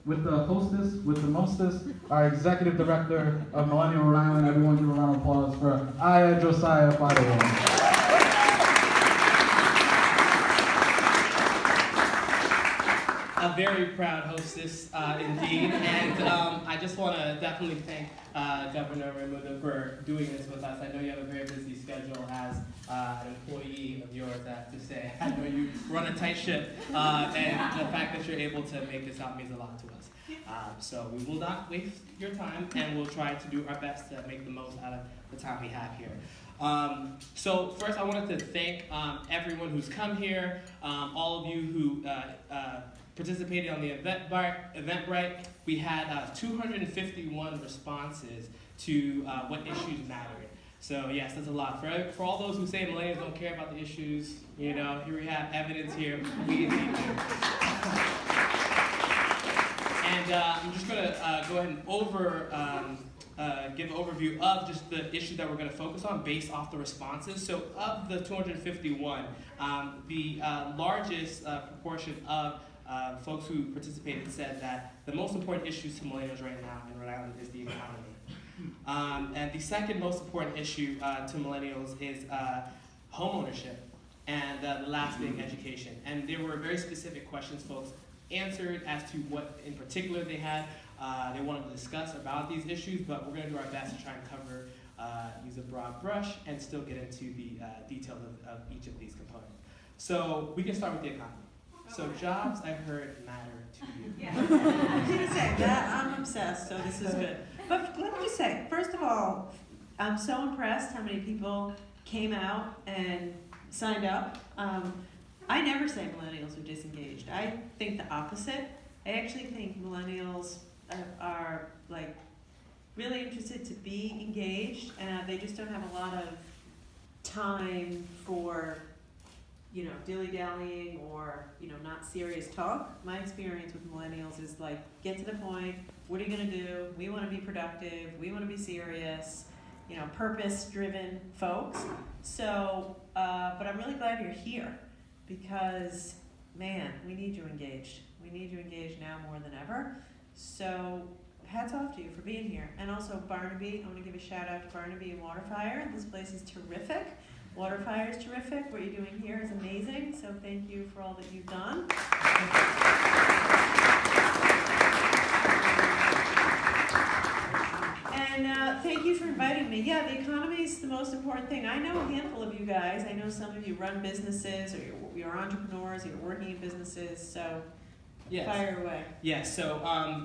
with the hostess, with the mostest, our executive director of Millennial Rhode Island. Everyone give a round of applause for Aya Josiah Fidelon. A very proud hostess, indeed, and I just want to definitely thank Governor Raimondo for doing this with us. I know you have a very busy schedule as an employee of yours, I have to say. I know you run a tight ship, and the fact that you're able to make this out means a lot to us. So we will not waste your time, and we'll try to do our best to make the most out of the time we have here. So first I wanted to thank everyone who's come here, all of you who participated on the Eventbrite. We had 251 responses to what issues mattered. So yes, that's a lot. For all those who say millennials don't care about the issues, you know, here we have evidence here. We indeed do. And I'm just going to go ahead and give an overview of just the issue that we're going to focus on based off the responses. So of the 251, the largest proportion of folks who participated said that the most important issues to millennials right now in Rhode Island is the economy. And the second most important issue to millennials is home ownership, and the last being education. And there were very specific questions folks answered as to what in particular they had. They wanted to discuss about these issues, but we're going to do our best to try and cover, use a broad brush, and still get into the details of each of these components. So we can start with the economy. So jobs, I've heard, matter to you. Yeah. I was going to say that I'm obsessed, so this is good. But let me just say, first of all, I'm so impressed how many people came out and signed up. I never say millennials are disengaged. I think the opposite. I actually think millennials are like really interested to be engaged, and they just don't have a lot of time for, you know, dilly-dallying or, you know, not serious talk. My experience with millennials is like, get to the point, what are you gonna do? We wanna be productive, we wanna be serious, you know, purpose-driven folks. So, but I'm really glad you're here because, man, we need you engaged. We need you engaged now more than ever. So, hats off to you for being here. And also Barnaby, I wanna give a shout out to Barnaby and Waterfire. This place is terrific. Waterfire is terrific. What you're doing here is amazing. So thank you for all that you've done. And thank you for inviting me. Yeah, the economy is the most important thing. I know a handful of you guys. I know some of you run businesses, or you're entrepreneurs, or you're working in businesses. So yes. Fire away. Yes. So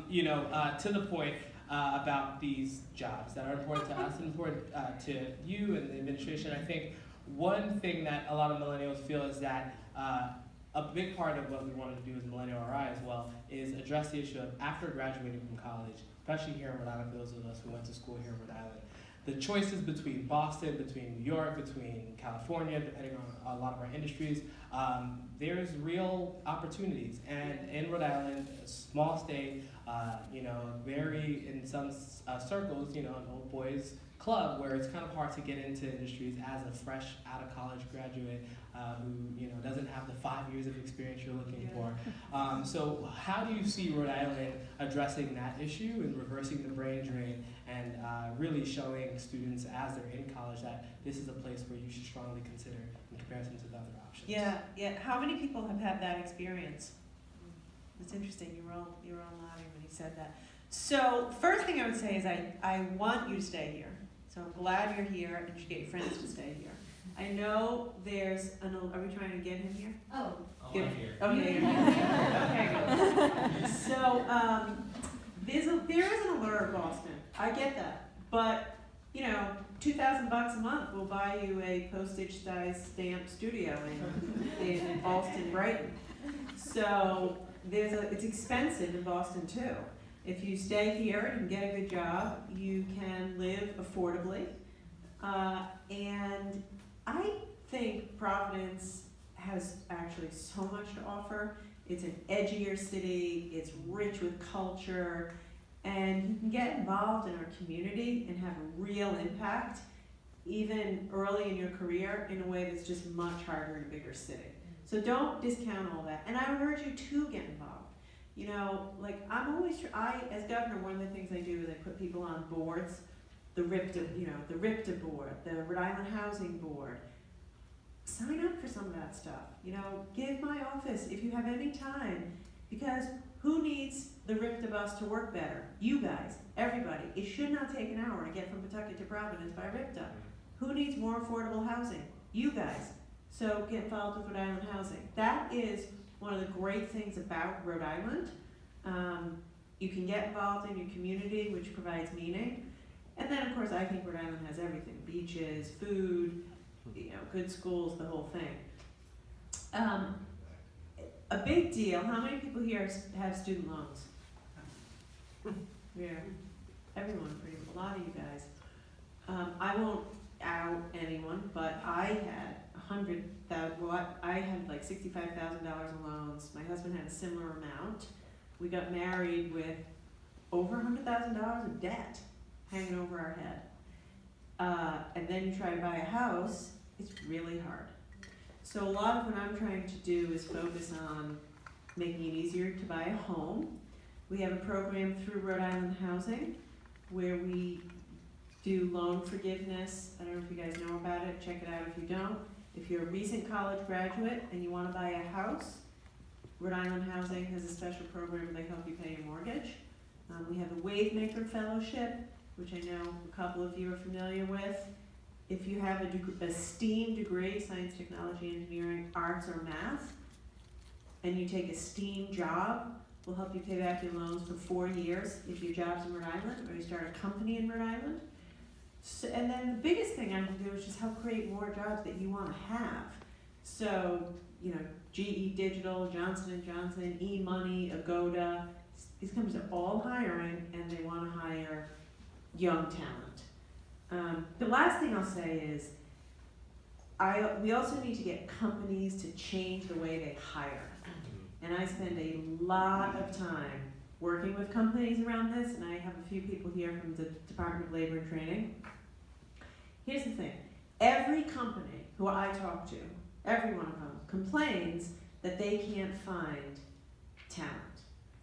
you know, to the point. About these jobs that are important to us and important to you and the administration. I think one thing that a lot of millennials feel is that a big part of what we wanted to do as Millennial RI as well is address the issue of after graduating from college, especially here in Rhode Island, for those of us who went to school here in Rhode Island, the choices between Boston, between New York, between California, depending on a lot of our industries, there's real opportunities. And in Rhode Island, a small state, you know, very, in some circles, you know, an old boys club where it's kind of hard to get into industries as a fresh out of college graduate who, you know, doesn't have the 5 years of experience you're looking for. So how do you see Rhode Island addressing that issue and reversing the brain drain and really showing students as they're in college that this is a place where you should strongly consider in comparison to the other options? Yeah. How many people have had that experience? It's interesting. You were all nodding when you said that. So first thing I would say is I want you to stay here. So I'm glad you're here, and you should get your friends to stay here. I know there's are we trying to get him here? Oh, good. I'm here. Okay, you're here. Okay, good. So there is an allure, Boston. I get that, but you know, $2,000 a month will buy you a postage-sized stamp studio in Boston, Brighton. So it's expensive in Boston too. If you stay here and get a good job, you can live affordably. And I think Providence has actually so much to offer. It's an edgier city, it's rich with culture, and you can get involved in our community and have a real impact, even early in your career, in a way that's just much harder in a bigger city. So don't discount all that. And I would urge you to get involved. You know, like as governor, one of the things I do is I put people on boards, the RIPTA board, the Rhode Island Housing Board. Sign up for some of that stuff. You know, give my office if you have any time, because who needs the RIPTA bus to work better? You guys, everybody. It should not take an hour to get from Pawtucket to Providence by RIPTA. Who needs more affordable housing? You guys. So get involved with Rhode Island Housing. That is one of the great things about Rhode Island. You can get involved in your community, which provides meaning. And then, of course, I think Rhode Island has everything: beaches, food, good schools, the whole thing. A big deal. How many people here have student loans? Yeah, everyone, a lot of you guys. I won't out anyone, but I had I had like $65,000 in loans. My husband had a similar amount. We got married with over $100,000 of debt hanging over our head. And then you try to buy a house, it's really hard. So a lot of what I'm trying to do is focus on making it easier to buy a home. We have a program through Rhode Island Housing where we do loan forgiveness. I don't know if you guys know about it. Check it out if you don't. If you're a recent college graduate and you want to buy a house, Rhode Island Housing has a special program where they help you pay your mortgage. We have a Wavemaker Fellowship, which I know a couple of you are familiar with. If you have a STEAM degree, science, technology, engineering, arts, or math, and you take a STEAM job, we'll help you pay back your loans for 4 years if your job's in Rhode Island or you start a company in Rhode Island. So, and then the biggest thing I can do is just help create more jobs that you want to have. So, GE Digital, Johnson & Johnson, eMoney, Agoda, these companies are all hiring and they want to hire young talent. The last thing I'll say is we also need to get companies to change the way they hire. And I spend a lot of time working with companies around this, and I have a few people here from the Department of Labor and Training. Here's the thing. Every company who I talk to, every one of them, complains that they can't find talent.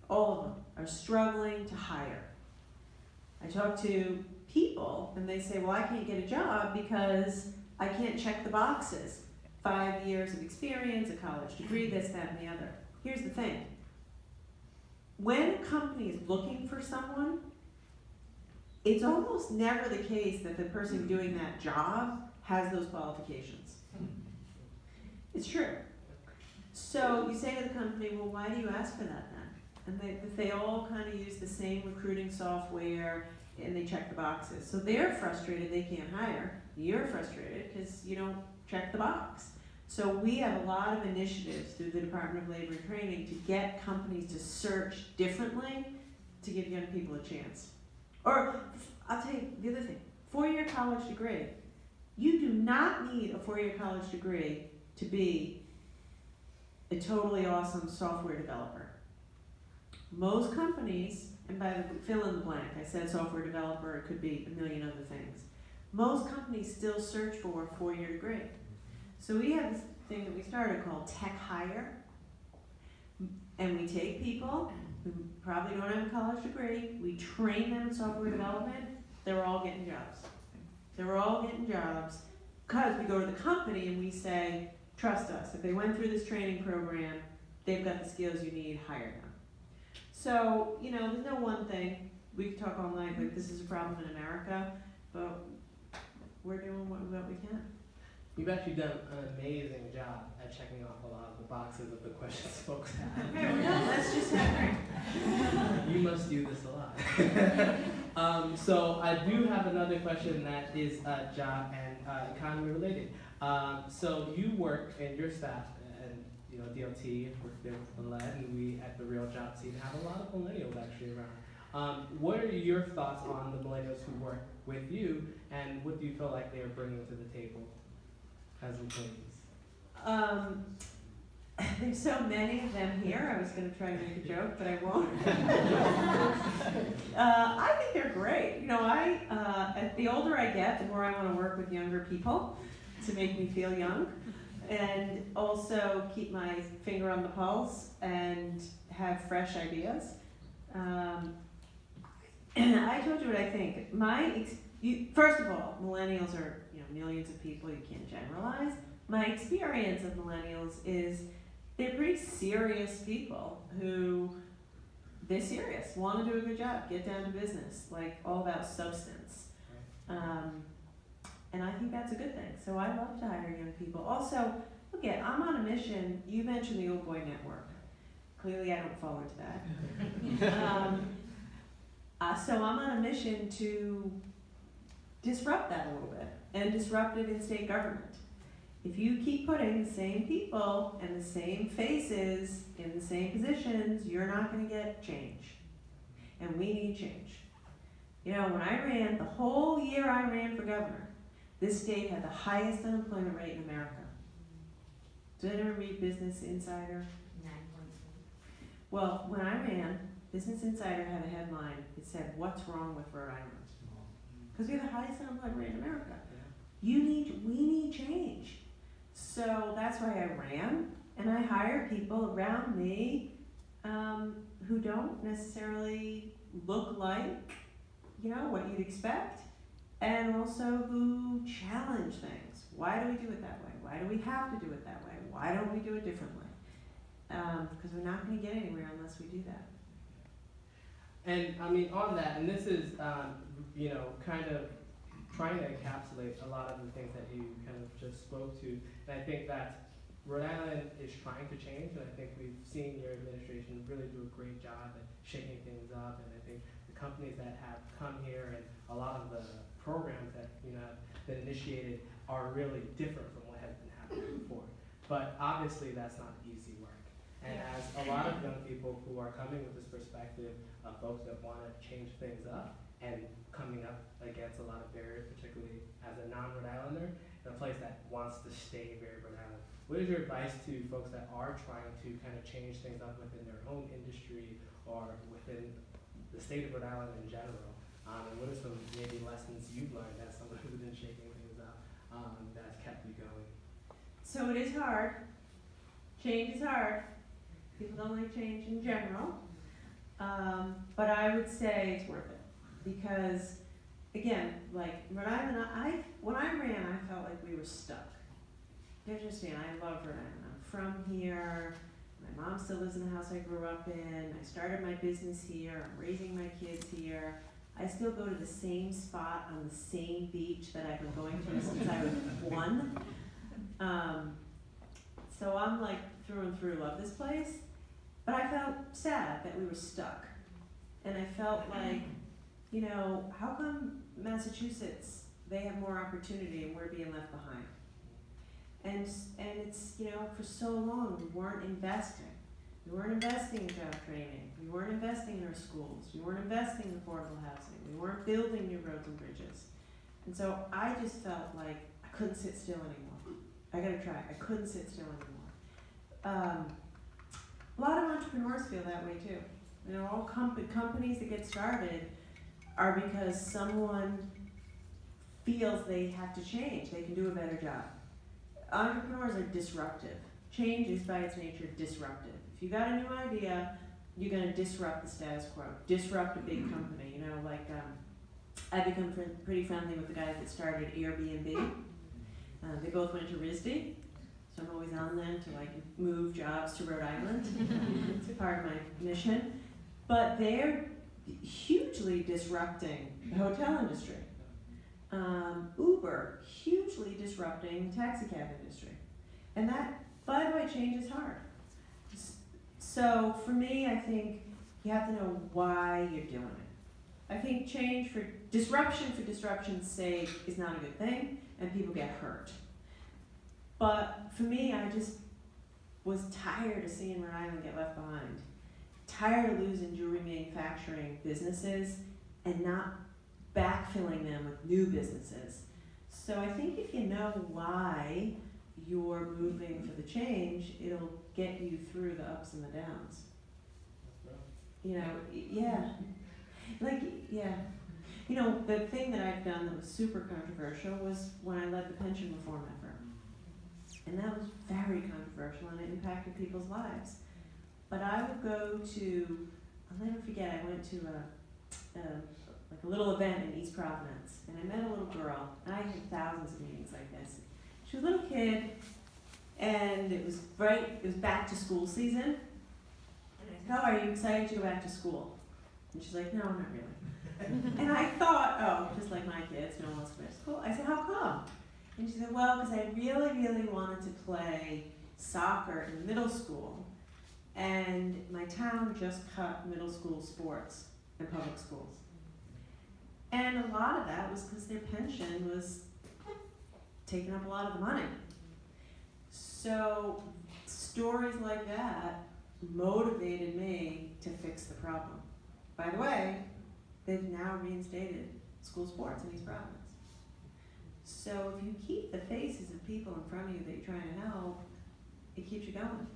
All of them are struggling to hire. I talk to people and they say, well, I can't get a job because I can't check the boxes. 5 years of experience, a college degree, this, that, and the other. Here's the thing. When a company is looking for someone, it's almost never the case that the person doing that job has those qualifications. It's true. So you say to the company, well, why do you ask for that then? And they all kind of use the same recruiting software and they check the boxes. So they're frustrated they can't hire. You're frustrated because you don't check the box. So we have a lot of initiatives through the Department of Labor and Training to get companies to search differently to give young people a chance. Or, I'll tell you the other thing, 4-year college degree. You do not need a 4-year college degree to be a totally awesome software developer. Most companies, and by the fill in the blank, I said software developer, it could be a million other things. Most companies still search for a 4-year degree. So we have this thing that we started called Tech Hire, and we take people who probably don't have a college degree, we train them in software development, they're all getting jobs. They're all getting jobs because we go to the company and we say, trust us, if they went through this training program, they've got the skills you need, hire them. So, there's no one thing, we could talk all night, like this is a problem in America, but we're doing what we can. You've actually done an amazing job at checking off a lot of the boxes of the questions folks have. Okay, well, let's just have You must do this a lot. So I do have another question that is job and economy related. So you work and your staff and DLT work there with Led, and we at the Real Job Scene have a lot of millennials actually around. What are your thoughts on the millennials who work with you, and what do you feel like they are bringing to the table as employees? There's so many of them here. I was going to try to make a joke, but I won't. I think they're great. The older I get, the more I want to work with younger people to make me feel young, and also keep my finger on the pulse and have fresh ideas. I told you what I think. First of all, millennials are millions of people. You can't generalize. My experience of millennials is they're pretty serious people who they're serious, want to do a good job, get down to business, like all about substance. And I think that's a good thing. So I love to hire young people. Also, look I'm on a mission. You mentioned the Old Boy Network. Clearly, I don't fall into that. So I'm on a mission to disrupt that a little bit and disrupt it in state government. If you keep putting the same people and the same faces in the same positions, you're not going to get change. And we need change. When I ran, the whole year I ran for governor, this state had the highest unemployment rate in America. Did anyone read Business Insider? 9.2. Well, when I ran, Business Insider had a headline that said, "What's wrong with Rhode Island?" Because we have the highest unemployment rate in America. We need change. So that's why I ran, and I hired people around me who don't necessarily look like, what you'd expect, and also who challenge things. Why do we do it that way? Why do we have to do it that way? Why don't we do it differently? Because we're not going to get anywhere unless we do that. And on that, and this is, kind of trying to encapsulate a lot of the things that you kind of just spoke to. And I think that Rhode Island is trying to change, and I think we've seen your administration really do a great job at shaking things up. And I think the companies that have come here and a lot of the programs that have been initiated are really different from what has been happening before. But obviously, that's not easy work. And as a lot of young people who are coming with this perspective of folks that want to change things up and coming up against a lot of barriers, particularly as a non-Rhode Islander, in a place that wants to stay very Rhode Island. What is your advice to folks that are trying to kind of change things up within their own industry or within the state of Rhode Island in general? And what are some maybe lessons you've learned as someone who's been shaking things up that's kept you going? So it is hard. Change is hard. People don't like change in general. But I would say it's worth it. Because, again, like Rhode Island, when I ran, I felt like we were stuck. You understand, I love Rhode Island. I'm from here. My mom still lives in the house I grew up in. I started my business here. I'm raising my kids here. I still go to the same spot on the same beach that I've been going to since I was 1. So I'm like through and through love this place. But I felt sad that we were stuck. And I felt like, how come Massachusetts, they have more opportunity and we're being left behind? And it's, for so long we weren't investing. We weren't investing in job training. We weren't investing in our schools. We weren't investing in affordable housing. We weren't building new roads and bridges. And so I just felt like I couldn't sit still anymore. I gotta try. I couldn't sit still anymore. A lot of entrepreneurs feel that way too. All companies that get started are because someone feels they have to change. They can do a better job. Entrepreneurs are disruptive. Change is by its nature disruptive. If you got a new idea, you're going to disrupt the status quo, disrupt a big company. I've become pretty friendly with the guys that started Airbnb. They both went to RISD, so I'm always on them to move jobs to Rhode Island. It's part of my mission. But they're hugely disrupting the hotel industry. Uber, hugely disrupting the taxi cab industry. And that, by the way, change is hard. So for me, I think you have to know why you're doing it. I think change for disruption's sake is not a good thing, and people get hurt. But for me, I just was tired of seeing Rhode Island get left behind. Tired of losing jewelry manufacturing businesses and not backfilling them with new businesses. So I think if you know why you're moving for the change, it'll get you through the ups and the downs. The thing that I've done that was super controversial was when I led the pension reform effort. And that was very controversial and it impacted people's lives. but I would go to, I'll never forget, I went to like a little event in East Providence, and I met a little girl, and I had thousands of meetings like this. She was a little kid, and it was back to school season, and I said, "Oh, are you excited to go back to school?" And she's like, "No, not really." And I thought, oh, just like my kids, no one wants to go back to school. I said, "How come?" And she said, "Well, because I really, really wanted to play soccer in middle school, and my town just cut middle school sports in public schools. And a lot of that was because their pension was taking up a lot of the money." So stories like that motivated me to fix the problem. By the way, they've now reinstated school sports in East Providence. So if you keep the faces of people in front of you that you're trying to help, it keeps you going.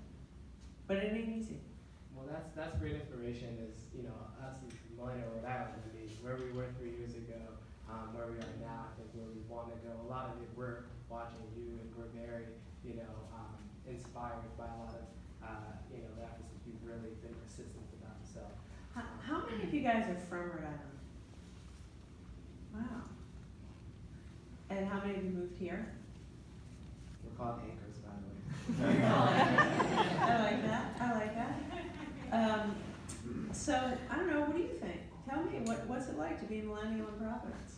But it ain't easy. Well, that's great information. Is us as Millennial Rhode Island. I mean, where we were 3 years ago, where we are now. I think where we want to go. A lot of it, we're watching you, and we're very inspired by a lot of the efforts that you've really been persistent about. So, how many of you guys are from Rhode Island? Wow. And how many of you moved here? We're called anchors, by the way. I like that. I like that. So I don't know. What do you think? Tell me what's it like to be a millennial in Providence?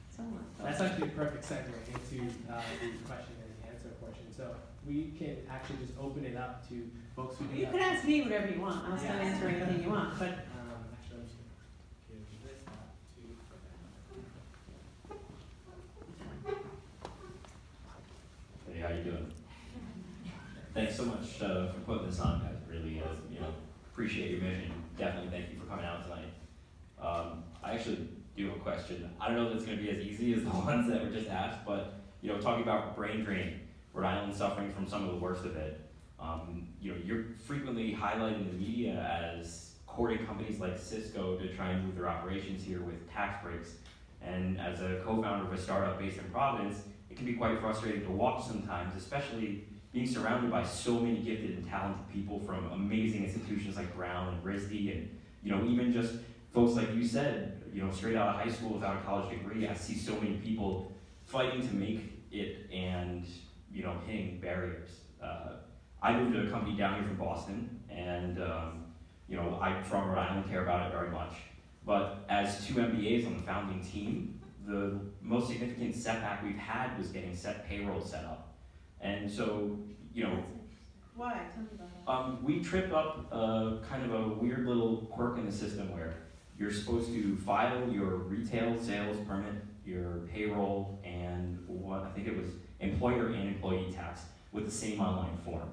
Someone. That's actually a perfect segue into the question and answer portion. So we can actually just open it up to folks who do You have. can ask me whatever you want. I'll still answer anything you want. But actually, I'm just gonna give this out to. Hey, how you doing? Thanks so much for putting this on, guys. Really, appreciate your mission. Definitely thank you for coming out tonight. I actually do have a question. I don't know if it's going to be as easy as the ones that were just asked, but talking about brain drain, Rhode Island suffering from some of the worst of it. You're frequently highlighted in the media as courting companies like Cisco to try and move their operations here with tax breaks. And as a co-founder of a startup based in Providence, it can be quite frustrating to watch sometimes, especially being surrounded by so many gifted and talented people from amazing institutions like Brown and RISD, and even just folks like you said, straight out of high school without a college degree. I see so many people fighting to make it and hitting barriers. I moved to a company down here from Boston, and I'm from Rhode Island, care about it very much. But as two MBAs on the founding team, the most significant setback we've had was getting payroll set up. And so, why? Tell me about that. we tripped up kind of a weird little quirk in the system where you're supposed to file your retail sales permit, your payroll, and what I think it was employer and employee tax with the same online form.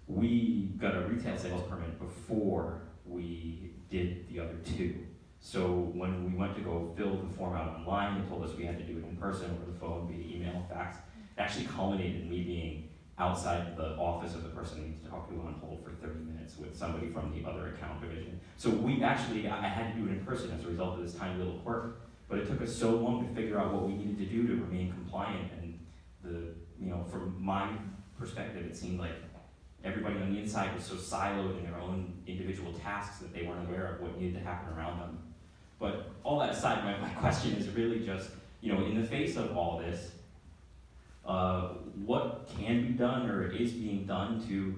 We got a retail sales permit before we did the other two. So when we went to go fill the form out online, they told us we had to do it in person, over the phone, via email, fax. It actually culminated in me being outside the office of the person I need to talk to on hold for 30 minutes with somebody from the other account division. So I had to do it in person as a result of this tiny little quirk. But it took us so long to figure out what we needed to do to remain compliant. And from my perspective, it seemed like everybody on the inside was so siloed in their own individual tasks that they weren't aware of what needed to happen around them. But all that aside, my question is really just, in the face of all this, what can be done or is being done to,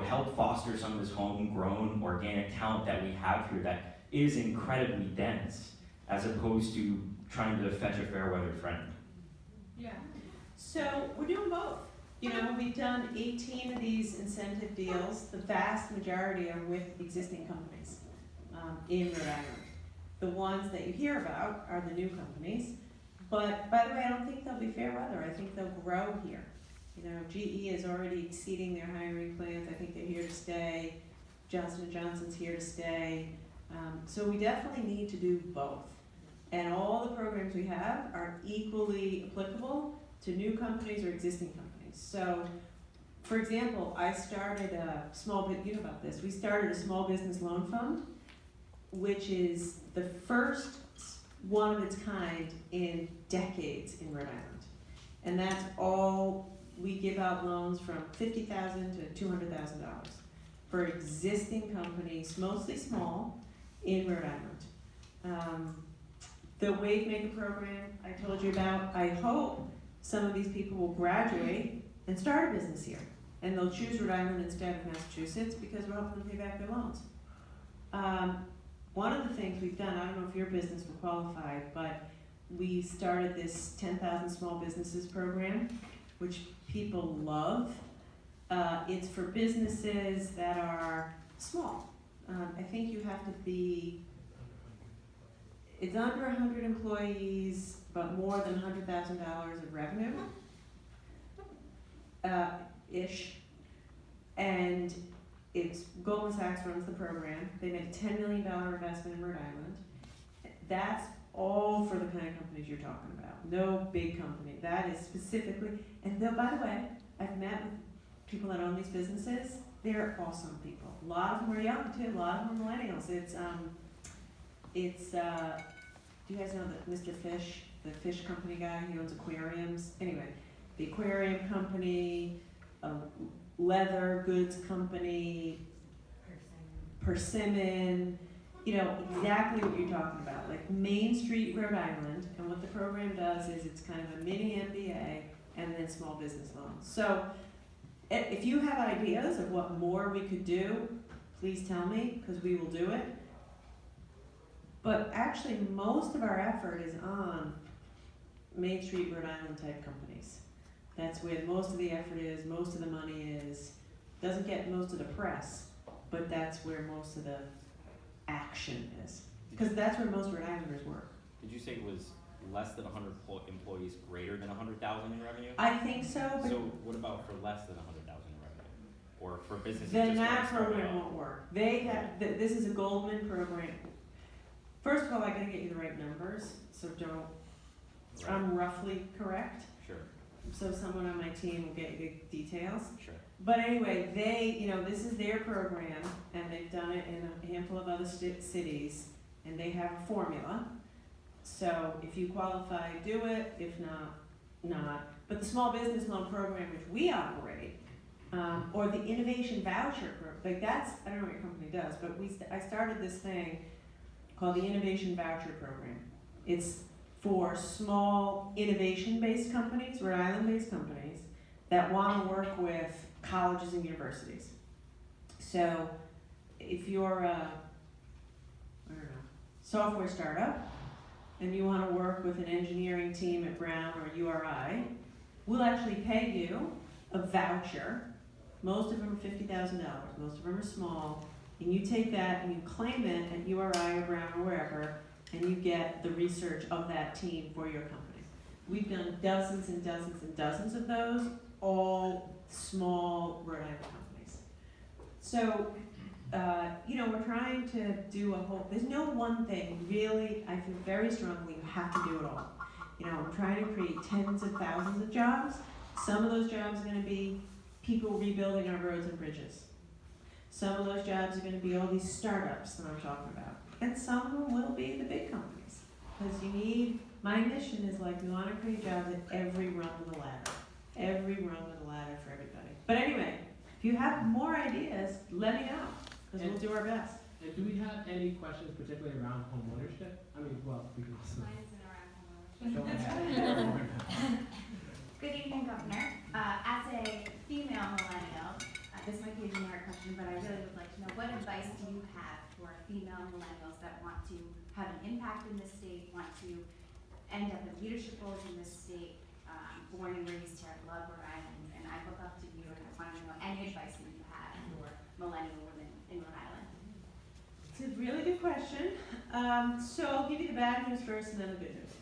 help foster some of this homegrown organic talent that we have here that is incredibly dense, as opposed to trying to fetch a fair weather friend? Yeah. So we're doing both. We've done 18 of these incentive deals. The vast majority are with existing companies in Rhode Island. The ones that you hear about are the new companies. But by the way, I don't think they'll be fair weather. I think they'll grow here. GE is already exceeding their hiring plans. I think they're here to stay. Johnson & Johnson's here to stay. So we definitely need to do both. And all the programs we have are equally applicable to new companies or existing companies. So, for example, I started a we started a small business loan fund, which is the first one of its kind in decades in Rhode Island. And that's all, we give out loans from $50,000 to $200,000 for existing companies, mostly small, in Rhode Island. The Wave Maker program I told you about, I hope some of these people will graduate and start a business here. And they'll choose Rhode Island instead of Massachusetts because we're helping them pay back their loans. One of the things we've done, I don't know if your business will qualify, but we started this 10,000 Small Businesses program, which people love. It's for businesses that are small. I think you have to be, it's under 100 employees, but more than $100,000 of revenue, ish. And it's Goldman Sachs runs the program. They made a $10 million investment in Rhode Island. That's all for the kind of companies you're talking about. No big company. That is specifically, and though, by the way, I've met with people that own these businesses. They're awesome people. A lot of them are young too. A lot of them are millennials. Do you guys know that Mr. Fish, the fish company guy, he owns aquariums? Anyway, the aquarium company, leather goods company, Persimmon, you know, exactly what you're talking about. Like Main Street, Rhode Island, and what the program does is it's kind of a mini MBA and then small business loans. So if you have ideas of what more we could do, please tell me, because we will do it. But actually, most of our effort is on Main Street, Rhode Island type companies. That's where most of the effort is, most of the money is. Doesn't get most of the press, but that's where most of the action is. Because that's where most Rhode Islanders work. Did you say it was less than 100 employees, greater than 100,000 in revenue? I think so, but So what about for less than 100,000 in revenue? Or for businesses then just that getting started program out? won't work. They have, this is a Goldman program. First of all, I gotta get you the right numbers, so don't, Right. I'm roughly correct. Sure, So someone on my team will get you the details. sure. But anyway, they, you know, this is their program, and they've done it in a handful of other cities, and they have a formula. So if you qualify, do it. If not, not. But the small business loan program, which we operate, or the innovation voucher program, like that's, I don't know what your company does, but I started this thing called the innovation voucher program. It's for small innovation-based companies, Rhode Island-based companies, that want to work with colleges and universities. So if you're a, I don't know, software startup, and you want to work with an engineering team at Brown or URI, we'll actually pay you a voucher. Most of them are $50,000, most of them are small, and you take that and you claim it at URI or Brown or wherever, and you get the research of that team for your company. We've done dozens and dozens and dozens of those, all small Rhode Island companies. So, you know, we're trying to do a whole, there's no one thing, really, I feel very strongly you have to do it all. You know, we're trying to create tens of thousands of jobs. Some of those jobs are gonna be people rebuilding our roads and bridges. Some of those jobs are gonna be all these startups that I'm talking about. And some of them will be the big companies. Because you need, my mission is like, we wanna create jobs at every rung of the ladder. Every rung of the ladder for everybody. But anyway, if you have more ideas, let me know, because we'll do our best. And do we have any questions particularly around home ownership? I mean, well, we can listen. Mine isn't around Go ahead. Good evening, Governor. As a female millennial, this might be a generic question, but I really would like to know, what advice do you have for female millennials that want to have an impact in this state, want to end up in leadership roles in this state, born and raised here, I love Rhode Island, and I look up to you, and I want to know any advice that you have for millennial women in Rhode Island. It's a really good question. So I'll give you the bad news first and then the good news.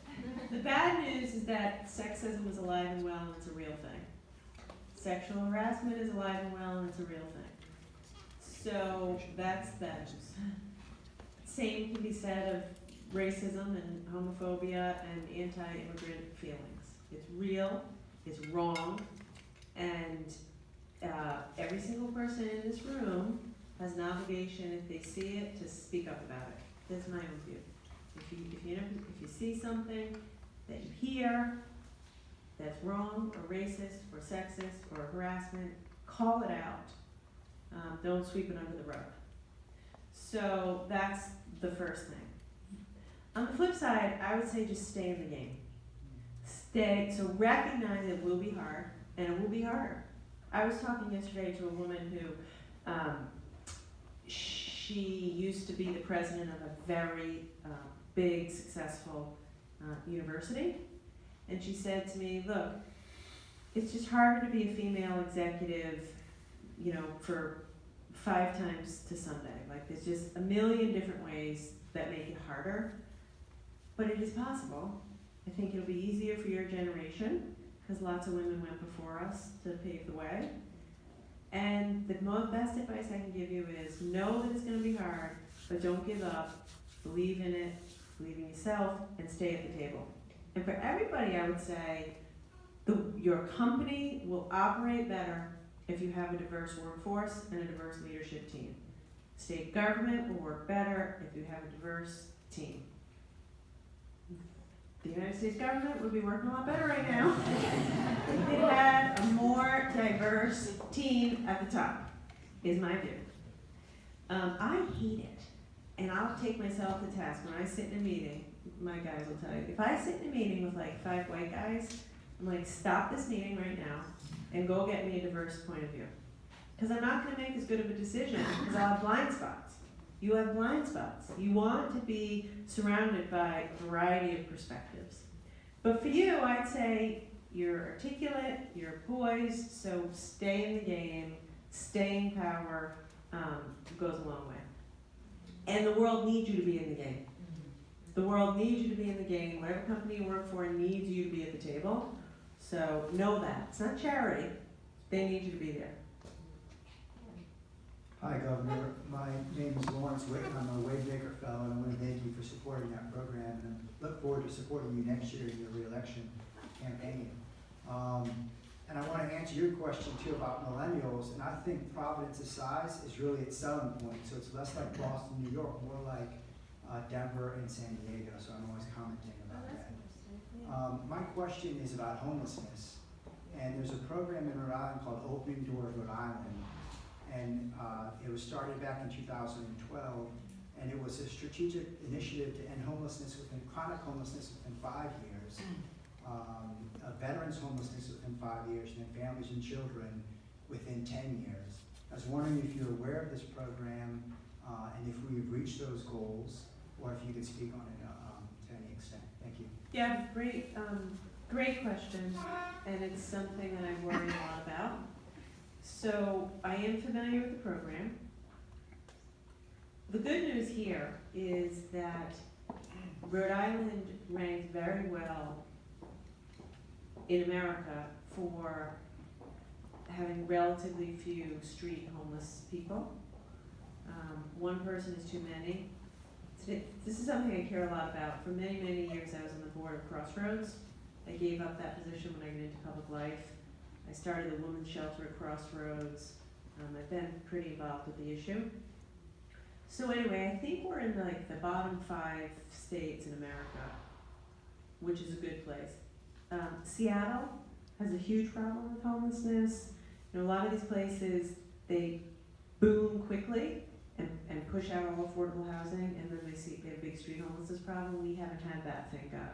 The bad news is that sexism is alive and well and it's a real thing. Sexual harassment is alive and well and it's a real thing. So that's bad news. Same can be said of racism and homophobia and anti-immigrant feelings. It's real, it's wrong, and every single person in this room has an obligation, if they see it, to speak up about it. That's my own view. If you see something that you hear that's wrong or racist or sexist or harassment, call it out. Don't sweep it under the rug. So that's the first thing. On the flip side, I would say just stay in the game. So recognize it will be hard, and it will be harder. I was talking yesterday to a woman who, she used to be the president of a very big, successful university, and she said to me, look, it's just harder to be a female executive, for 5 times to Sunday. Like, there's just a million different ways that make it harder, but it is possible. I think it'll be easier for your generation, because lots of women went before us to pave the way. And the best advice I can give you is know that it's going to be hard, but don't give up. Believe in it, believe in yourself, and stay at the table. And for everybody, I would say your company will operate better if you have a diverse workforce and a diverse leadership team. State government will work better if you have a diverse team. The United States government would be working a lot better right now if it had a more diverse team at the top, is my view. I hate it, and I'll take myself to task when I sit in a meeting. My guys will tell you, if I sit in a meeting with like 5 white guys, I'm like, stop this meeting right now and go get me a diverse point of view. Because I'm not going to make as good of a decision because I'll have blind spots. You have blind spots. You want to be surrounded by a variety of perspectives. But for you, I'd say you're articulate, you're poised, so stay in the game, stay in power goes a long way. And the world needs you to be in the game. The world needs you to be in the game. Whatever company you work for needs you to be at the table. So know that. It's not charity. They need you to be there. Hi, Governor. My name is Lawrence Witt. I'm a Waymaker Fellow, and I want to thank you for supporting that program. And I look forward to supporting you next year in your re-election campaign. And I want to answer your question, too, about millennials. And I think Providence's size is really its selling point. So it's less like Boston, New York, more like Denver and San Diego. So I'm always commenting about that. My question is about homelessness. And there's a program in Rhode Island called Open Doors Rhode Island. And it was started back in 2012, and it was a strategic initiative to end chronic homelessness within 5 years, veterans homelessness within 5 years, and then families and children within 10 years. I was wondering if you're aware of this program, and if we've reached those goals, or if you could speak on it to any extent. Thank you. Yeah, great question, and it's something that I worry a lot about. So I am familiar with the program. The good news here is that Rhode Island ranks very well in America for having relatively few street homeless people. One person is too many. This is something I care a lot about. For many, many years I was on the board of Crossroads. I gave up that position when I got into public life. I started a women's shelter at Crossroads. I've been pretty involved with the issue. So anyway, I think we're in the bottom 5 states in America, which is a good place. Seattle has a huge problem with homelessness. A lot of these places, they boom quickly and push out all affordable housing, and then they have a big street homelessness problem. We haven't had that, thank God.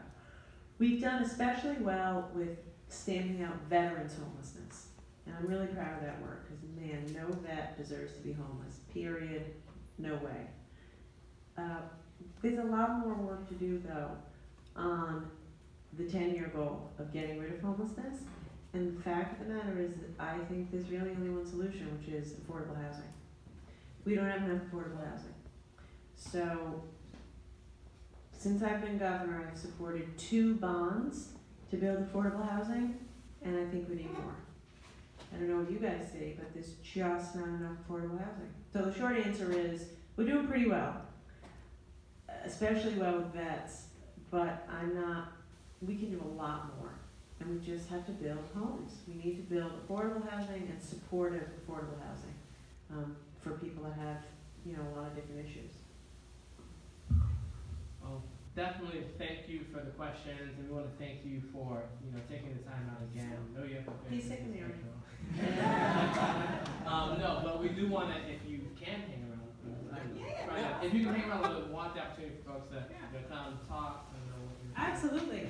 We've done especially well with stamping out veterans homelessness. And I'm really proud of that work, because man, no vet deserves to be homeless, period, no way. There's a lot more work to do though on the 10-year goal of getting rid of homelessness. And the fact of the matter is that I think there's really only one solution, which is affordable housing. We don't have enough affordable housing. So since I've been governor, I've supported 2 bonds to build affordable housing, and I think we need more. I don't know what you guys see, but there's just not enough affordable housing. So the short answer is, we're doing pretty well, especially well with vets, but we can do a lot more, and we just have to build homes. We need to build affordable housing and supportive affordable housing for people that have, a lot of different issues. Well, definitely thank you for the questions, and we want to thank you for, you know, taking the time out again. I know you have to finish. He's sick of me already. No, but we do want to, if you can hang around, if you can hang around a little bit, want the opportunity for folks to, you know, come talk, and know what you're Absolutely.